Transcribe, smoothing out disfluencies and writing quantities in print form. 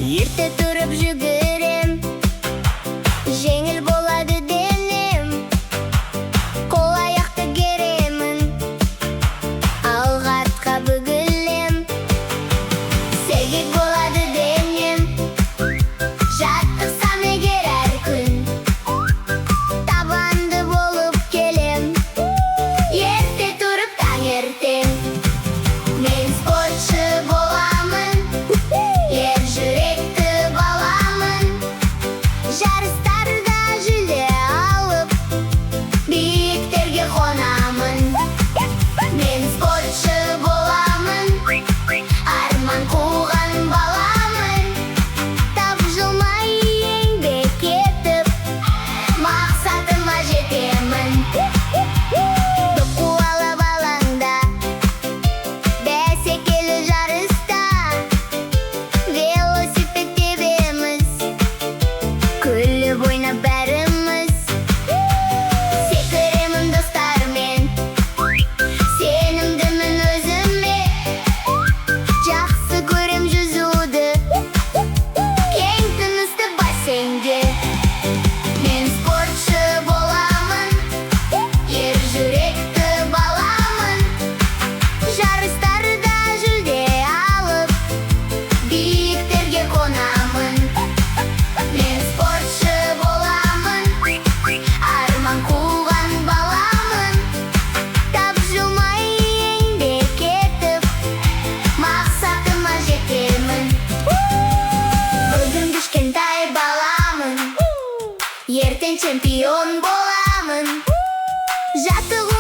Ерте тұрып жүгірем, жеңіл болады денем. Қол аяқты керемін, алға артқа бүгілем. Сергек болады денем, жаттықсам егер әр күн, табанды болып келем. Ерте тұрып таңертең, мен спортшы боламын, ер жүректі баламын. Жарыстарда жүлде алып, биіктерге қонамын. Мен спортшы боламын, арман қуған баламын. Тапжылмай еңбек етіп, мақсатыма жетемін. Доп қуалап алаңда, бәсекелі жарыста, велосипед тебеміз, күліп ойнап бәріміз. Секіремін достармен, сенімдімін өзіме. Жақсы көрем жүзуді, кең тынысты бассейнде. Мен спортшы боламын, ер жүректі баламын. Жарыстарда жүлде алып, биіктерге қонамын. Мен спортшы боламын, арман қуған баламын. Тапжылмай еңбек етіп, мақсатыма жетемін. Бүгін кішкентай баламын, ертең чемпион боламын. Жаттығу